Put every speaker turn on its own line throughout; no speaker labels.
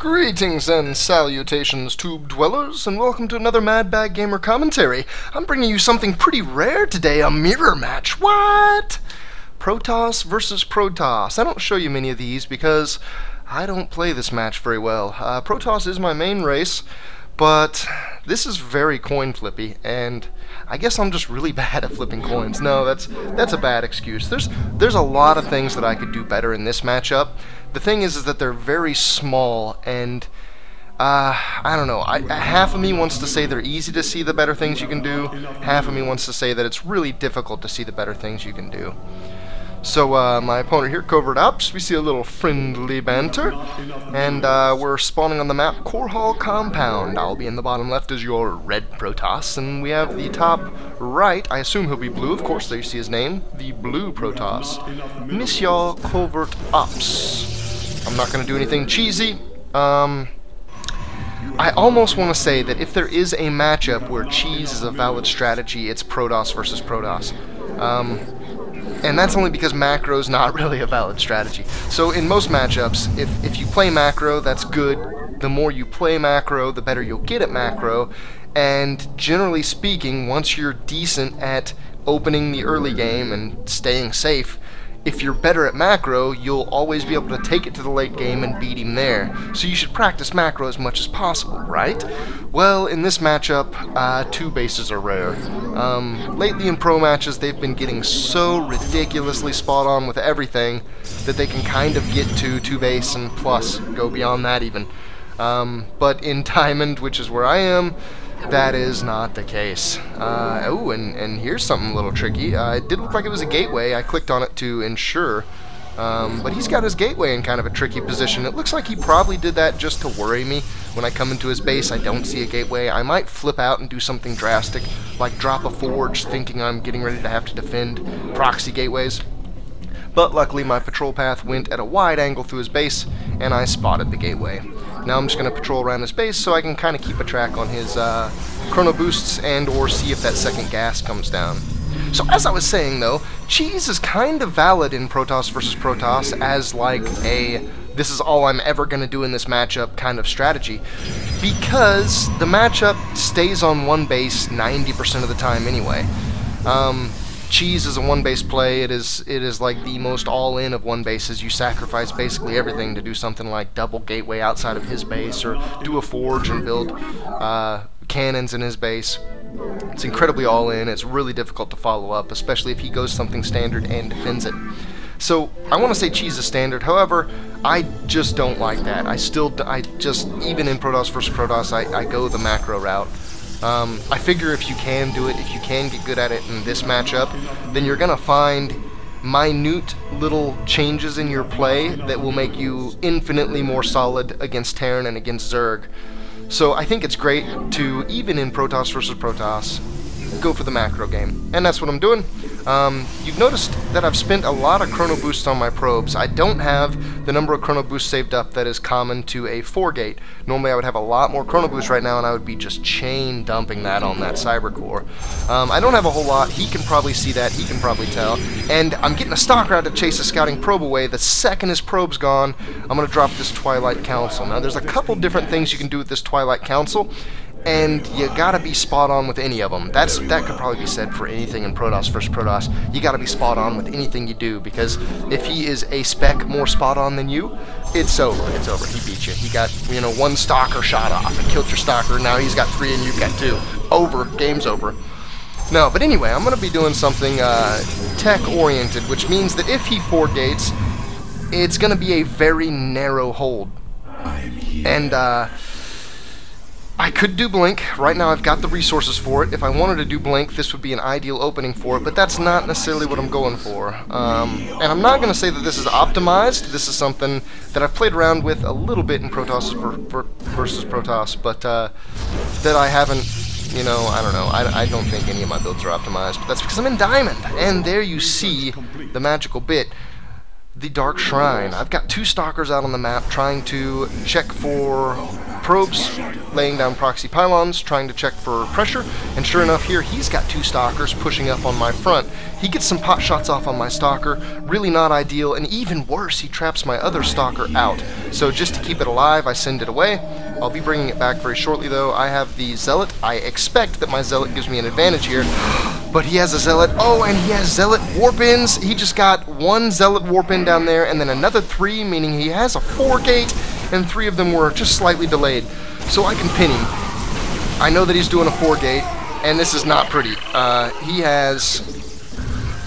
Greetings and salutations, tube dwellers, and welcome to another Mad Bag Gamer commentary. I'm bringing you something pretty rare today, a mirror match. What? Protoss versus Protoss. I don't show you many of these because I don't play this match very well. Protoss is my main race, but this is very coin flippy, and I guess I'm just really bad at flipping coins. No, that's a bad excuse. There's a lot of things that I could do better in this matchup. The thing is that they're very small, and I don't know. Half of me wants to say they're easy to see the better things you can do. Half of me wants to say that it's really difficult to see the better things you can do. So my opponent here, Covert Ops, we see a little friendly banter, and we're spawning on the map Korhal Compound. I'll be in the bottom left as your red Protoss, and we have the top right, I assume he'll be blue, of course, there you see his name, the blue Protoss, Monsieur Covert Ops. I'm not going to do anything cheesy. I almost want to say that if there is a matchup where cheese is a valid strategy, it's Protoss versus Protoss. And that's only because macro is not really a valid strategy. So in most matchups, if you play macro, that's good. The more you play macro, the better you'll get at macro. And generally speaking, once you're decent at opening the early game and staying safe, if you're better at macro, you'll always be able to take it to the late game and beat him there. So you should practice macro as much as possible, right? Well, in this matchup, two bases are rare. Lately in pro matches, they've been getting so ridiculously spot on with everything that they can kind of get to two base and plus, go beyond that even. But in Diamond, which is where I am, that is not the case. Oh, and here's something a little tricky. It did look like it was a gateway. I clicked on it to ensure. But he's got his gateway in kind of a tricky position. It looks like he probably did that just to worry me. When I come into his base, I don't see a gateway. I might flip out and do something drastic, like drop a forge, thinking I'm getting ready to have to defend proxy gateways. But luckily my patrol path went at a wide angle through his base, and I spotted the gateway. Now I'm just going to patrol around his base so I can kind of keep a track on his chrono boosts and or see if that second gas comes down. So as I was saying though, cheese is kind of valid in Protoss versus Protoss as like a this is all I'm ever going to do in this matchup kind of strategy, because the matchup stays on one base 90% of the time anyway. Cheese is a one-base play. It is like the most all-in of one bases. You sacrifice basically everything to do something like double gateway outside of his base, or do a forge and build cannons in his base. It's incredibly all-in. It's really difficult to follow up, especially if he goes something standard and defends it. So I want to say cheese is standard. However, I just don't like that. I just even in Protoss versus Protoss, I go the macro route. I figure if you can do it, if you can get good at it in this matchup, then you're going to find minute little changes in your play that will make you infinitely more solid against Terran and against Zerg. So I think it's great to, even in Protoss versus Protoss, go for the macro game. And that's what I'm doing. You've noticed that I've spent a lot of chrono boosts on my probes. I don't have the number of chrono boosts saved up that is common to a 4-gate. Normally I would have a lot more chrono boosts right now, and I would be just chain dumping that on that cyber core. I don't have a whole lot. He can probably see that. He can probably tell. And I'm getting a Starcraft to chase a scouting probe away. The second his probe's gone, I'm going to drop this Twilight Council. Now there's a couple different things you can do with this Twilight Council, and you gotta be spot on with any of them. That could probably be said for anything in Protoss versus Protoss. You gotta be spot on with anything you do, because if he is a speck more spot on than you, it's over. It's over. He beat you. He got, you know, one stalker shot off and killed your stalker. Now he's got 3 and you've got 2. Over. Game's over. No, but anyway, I'm gonna be doing something tech-oriented, which means that if he 4 gates, it's gonna be a very narrow hold. And I could do Blink. Right now I've got the resources for it. If I wanted to do Blink, this would be an ideal opening for it, but that's not necessarily what I'm going for. And I'm not going to say that this is optimized. This is something that I've played around with a little bit in Protoss versus Protoss, but that I haven't, you know, I don't know. I don't think any of my builds are optimized, but that's because I'm in Diamond. And there you see the magical bit. the Dark Shrine. I've got 2 Stalkers out on the map trying to check for probes, laying down proxy pylons, trying to check for pressure, and sure enough here he's got 2 Stalkers pushing up on my front. He gets some pot shots off on my Stalker, really not ideal, and even worse, he traps my other Stalker out. So just to keep it alive, I send it away. I'll be bringing it back very shortly though. I have the Zealot. I expect that my Zealot gives me an advantage here, but he has a Zealot. Oh, and he has Zealot warp-ins. He just got 1 Zealot warp-in down there, and then another 3, meaning he has a 4-gate, and 3 of them were just slightly delayed. So I can pin him. I know that he's doing a 4-gate, and this is not pretty. He has,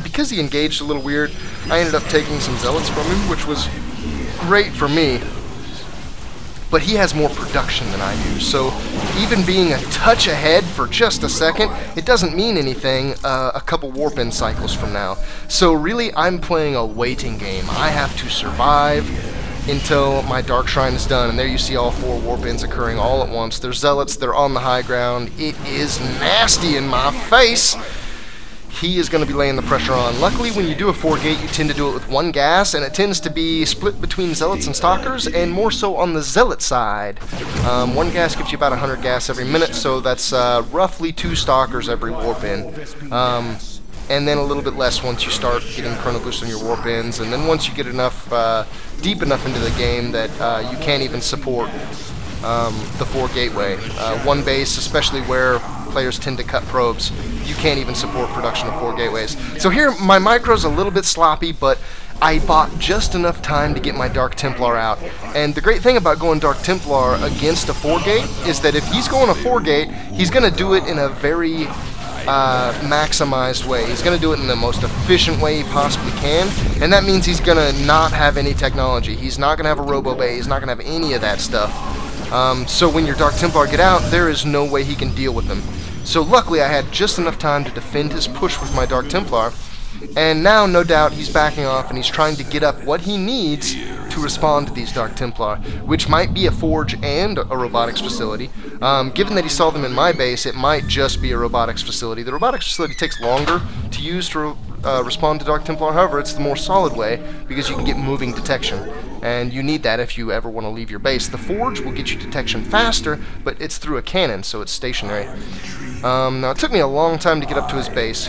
because he engaged a little weird, I ended up taking some Zealots from him, which was great for me. But he has more production than I do, so even being a touch ahead for just a second, it doesn't mean anything a couple warp-in cycles from now. So really, I'm playing a waiting game. I have to survive until my Dark Shrine is done, and there you see all 4 warp-ins occurring all at once. They're Zealots, they're on the high ground. It is nasty in my face. He is going to be laying the pressure on. Luckily, when you do a 4-gate, you tend to do it with 1 gas, and it tends to be split between Zealots and Stalkers, and more so on the Zealot side. 1 gas gives you about 100 gas every minute, so that's roughly 2 Stalkers every warp-in. And then a little bit less once you start getting Chrono Boost on your warp-ins, and then once you get enough, deep enough into the game that you can't even support the 4 gateway. 1 base, especially where players tend to cut probes, you can't even support production of 4 gateways. So here, my micro's a little bit sloppy, but I bought just enough time to get my Dark Templar out. And the great thing about going Dark Templar against a 4-gate is that if he's going a 4-gate, he's going to do it in a very maximized way. He's going to do it in the most efficient way he possibly can, and that means he's going to not have any technology. He's not going to have a Robo Bay. He's not going to have any of that stuff. So when your Dark Templar get out, there is no way he can deal with them. So luckily I had just enough time to defend his push with my Dark Templar, and now no doubt he's backing off and he's trying to get up what he needs to respond to these Dark Templar, which might be a forge and a robotics facility. Given that he saw them in my base, it might just be a robotics facility. The robotics facility takes longer to use to respond to Dark Templar, however, it's the more solid way because you can get moving detection, and you need that if you ever want to leave your base. The forge will get you detection faster, but it's through a cannon, so it's stationary. Now, it took me a long time to get up to his base.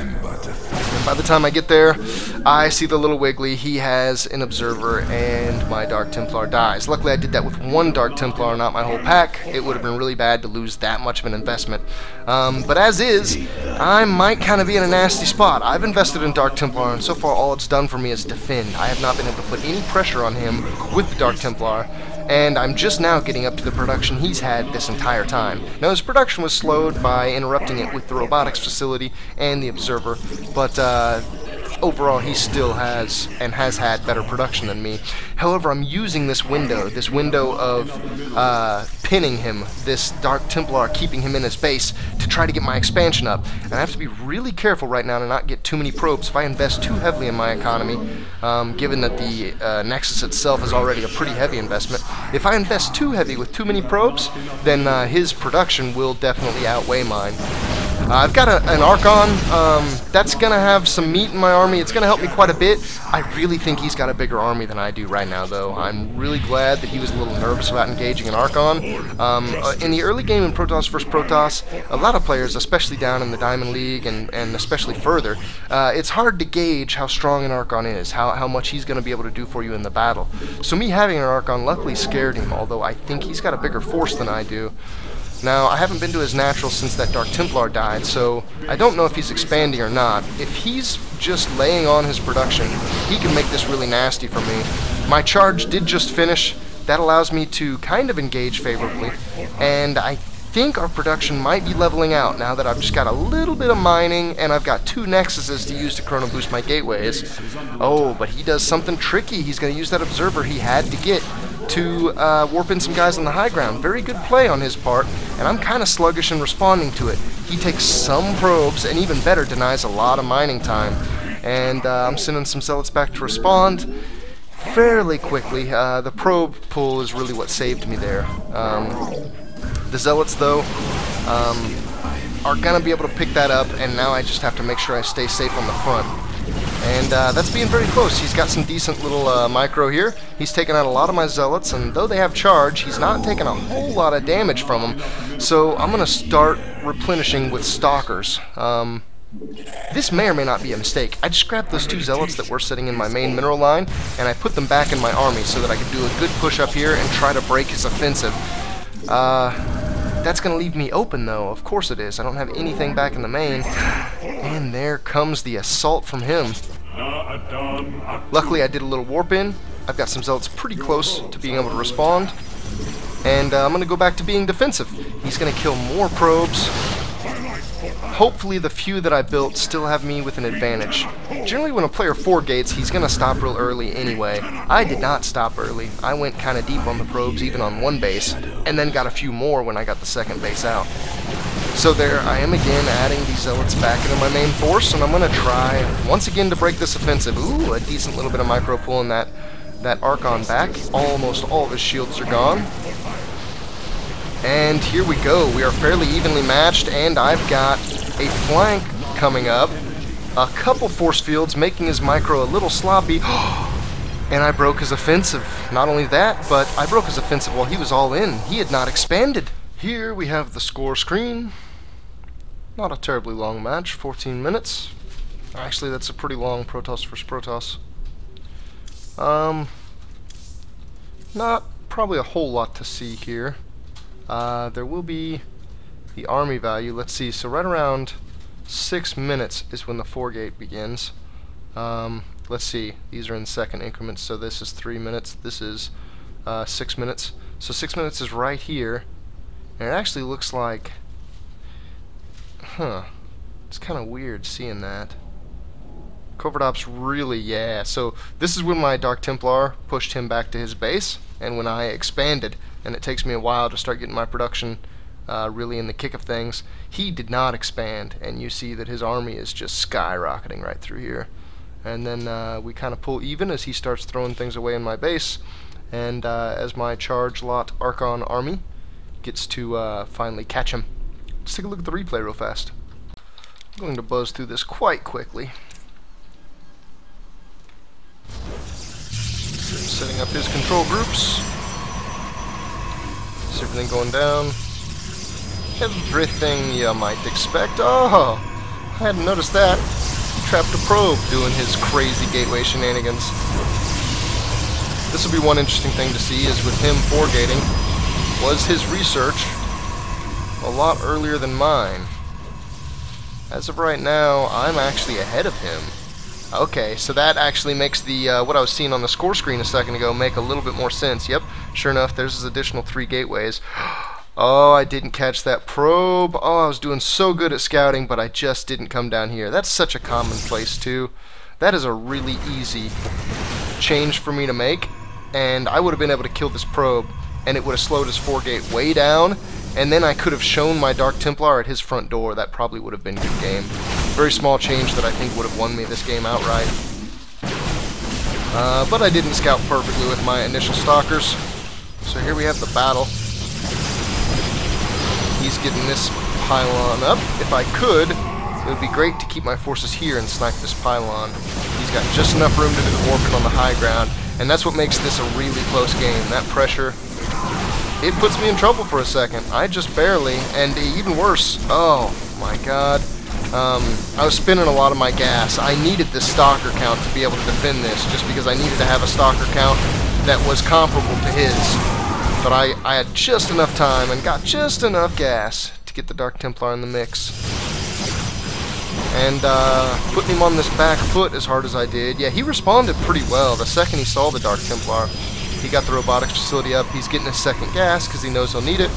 By the time I get there, I see the little Wiggly. He has an observer, and my Dark Templar dies. Luckily, I did that with 1 Dark Templar, not my whole pack. It would have been really bad to lose that much of an investment. But as is, I might kind of be in a nasty spot. I've invested in Dark Templar, and so far all it's done for me is defend. I have not been able to put any pressure on him with the Dark Templar, and I'm just now getting up to the production he's had this entire time. Now, his production was slowed by interrupting it with the robotics facility and the observer, but overall he still has and has had better production than me. However, I'm using this window of pinning him, this Dark Templar keeping him in his base, to try to get my expansion up. And I have to be really careful right now to not get too many probes if I invest too heavily in my economy, given that the Nexus itself is already a pretty heavy investment. If I invest too heavy with too many probes, then his production will definitely outweigh mine. I've got an Archon. That's going to have some meat in my army. It's going to help me quite a bit. I really think he's got a bigger army than I do right now, though. I'm really glad that he was a little nervous about engaging an Archon. In the early game in Protoss vs. Protoss, a lot of players, especially down in the Diamond League and especially further, it's hard to gauge how strong an Archon is, how much he's going to be able to do for you in the battle. So me having an Archon luckily scared him, although I think he's got a bigger force than I do. Now, I haven't been to his natural since that Dark Templar died, so I don't know if he's expanding or not. If he's just laying on his production, he can make this really nasty for me. My charge did just finish. That allows me to kind of engage favorably, and I think our production might be leveling out now that I've just got a little bit of mining and I've got 2 Nexuses to use to Chrono Boost my gateways. Oh, but he does something tricky. He's going to use that observer he had to get to warp in some guys on the high ground. Very good play on his part, and I'm kind of sluggish in responding to it. He takes some probes, and even better, denies a lot of mining time. And I'm sending some Zealots back to respond fairly quickly. The probe pull is really what saved me there. The Zealots, though, are going to be able to pick that up, and now I just have to make sure I stay safe on the front. And that's being very close. He's got some decent little micro here. He's taken out a lot of my zealots, and though they have charge, he's not taking a whole lot of damage from them. So I'm going to start replenishing with stalkers. This may or may not be a mistake. I just grabbed those 2 zealots that were sitting in my main mineral line, and I put them back in my army so that I could do a good push up here and try to break his offensive. That's going to leave me open, though. Of course it is. I don't have anything back in the main. And there comes the assault from him. Luckily, I did a little warp in. I've got some zealots pretty close to being able to respond. And I'm going to go back to being defensive. He's going to kill more probes. Hopefully the few that I built still have me with an advantage. Generally when a player 4 gates, he's going to stop real early anyway. I did not stop early. I went kind of deep on the probes, even on 1 base, and then got a few more when I got the 2nd base out. So there I am again, adding these zealots back into my main force, and I'm going to try once again to break this offensive. Ooh, a decent little bit of micro pulling that Archon back. Almost all of his shields are gone. And here we go. We are fairly evenly matched, and I've got a flank coming up. A couple force fields making his micro a little sloppy. And I broke his offensive. Not only that, but I broke his offensive while he was all in. He had not expanded. Here we have the score screen. Not a terribly long match, 14 minutes. Actually, that's a pretty long Protoss versus Protoss. Not probably a whole lot to see here. There will be the army value. Let's see, so right around 6 minutes is when the 4 gate begins. Let's see, these are in second increments, so this is 3 minutes, this is 6 minutes. So 6 minutes is right here, and it actually looks like, it's kind of weird seeing that. Covert Ops really, yeah, so this is when my Dark Templar pushed him back to his base, and when I expanded, and it takes me a while to start getting my production really in the kick of things. He did not expand, and you see that his army is just skyrocketing right through here. And then we kind of pull even as he starts throwing things away in my base, and as my charge lot Archon army gets to finally catch him. Let's take a look at the replay real fast. I'm going to buzz through this quite quickly. Setting up his control groups. Is everything going down? Everything you might expect. Oh, I hadn't noticed that. He trapped a probe doing his crazy gateway shenanigans. This will be one interesting thing to see, is with him 4-gating, was his research a lot earlier than mine. As of right now, I'm actually ahead of him. Okay, so that actually makes the what I was seeing on the score screen a second ago make a little bit more sense. Yep, sure enough, there's his additional 3 gateways. Oh, I didn't catch that probe. Oh, I was doing so good at scouting, but I just didn't come down here. That's such a common place, too. That is a really easy change for me to make, and I would have been able to kill this probe, and it would have slowed his 4-gate way down, and then I could have shown my Dark Templar at his front door. That probably would have been good game. Very small change that I think would have won me this game outright. But I didn't scout perfectly with my initial stalkers. So here we have the battle. He's getting this pylon up. If I could, it would be great to keep my forces here and snipe this pylon. He's got just enough room to do the warping on the high ground, and that's what makes this a really close game. That pressure, it puts me in trouble for a second. I just barely, and even worse, oh my god. I was spinning a lot of my gas. I needed this stalker count to be able to defend this, just because I needed to have a stalker count that was comparable to his. But I had just enough time and got just enough gas to get the Dark Templar in the mix. And putting him on this back foot as hard as I did, yeah, he responded pretty well. The second he saw the Dark Templar, he got the robotics facility up. He's getting his second gas because he knows he'll need it.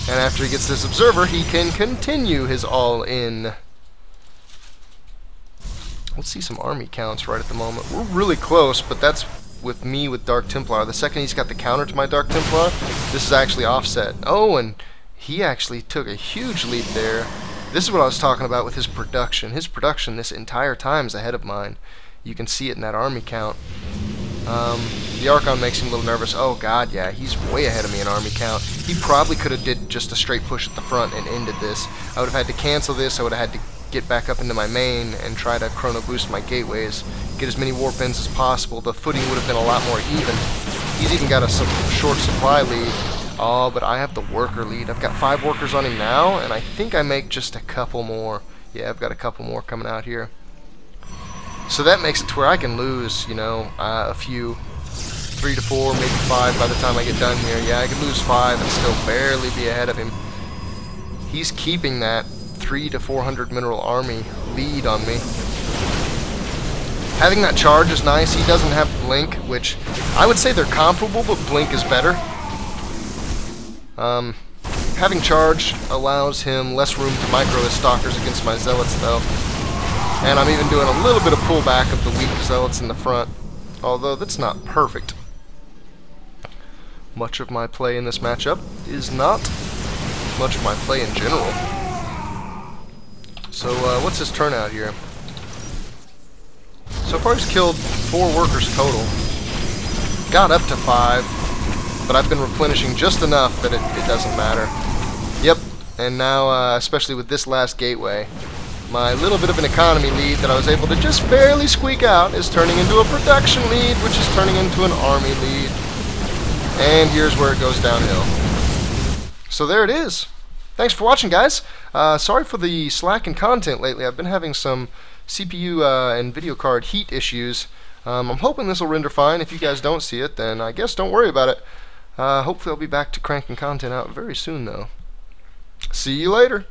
And after he gets this observer, he can continue his all-in. Let's see some army counts right at the moment. We're really close, but that's with me with Dark Templar. The second he's got the counter to my Dark Templar, this is actually offset. Oh, and he actually took a huge leap there. This is what I was talking about with his production. His production this entire time is ahead of mine. You can see it in that army count. The Archon makes him a little nervous. Oh god, yeah, he's way ahead of me in army count. He probably could have did just a straight push at the front and ended this. I would have had to cancel this. I would have had to get back up into my main and try to chrono boost my gateways, get as many warp ends as possible. The footing would have been a lot more even. He's even got a short supply lead. Oh, but I have the worker lead. I've got 5 workers on him now, and I think I make just a couple more. Yeah, I've got a couple more coming out here. So that makes it to where I can lose, you know, a few, 3 to 4, maybe 5 by the time I get done here. Yeah, I could lose 5 and still barely be ahead of him. He's keeping that 300 to 400 mineral army lead on me. Having that charge is nice. He doesn't have blink, which I would say they're comparable, but blink is better. Having charge allows him less room to micro his stalkers against my zealots, though. And I'm even doing a little bit of pullback of the weak zealots in the front, although that's not perfect. Much of my play in this matchup is not much of my play in general. So what's his turnout here? So far he's killed 4 workers total. Got up to 5, but I've been replenishing just enough that it doesn't matter. Yep, and now, especially with this last gateway, my little bit of an economy lead that I was able to just barely squeak out is turning into a production lead, which is turning into an army lead. And here's where it goes downhill. So there it is. Thanks for watching, guys. Sorry for the slack in content lately. I've been having some CPU and video card heat issues. I'm hoping this will render fine. If you guys don't see it, then I guess don't worry about it. Hopefully I'll be back to cranking content out very soon, though. See you later.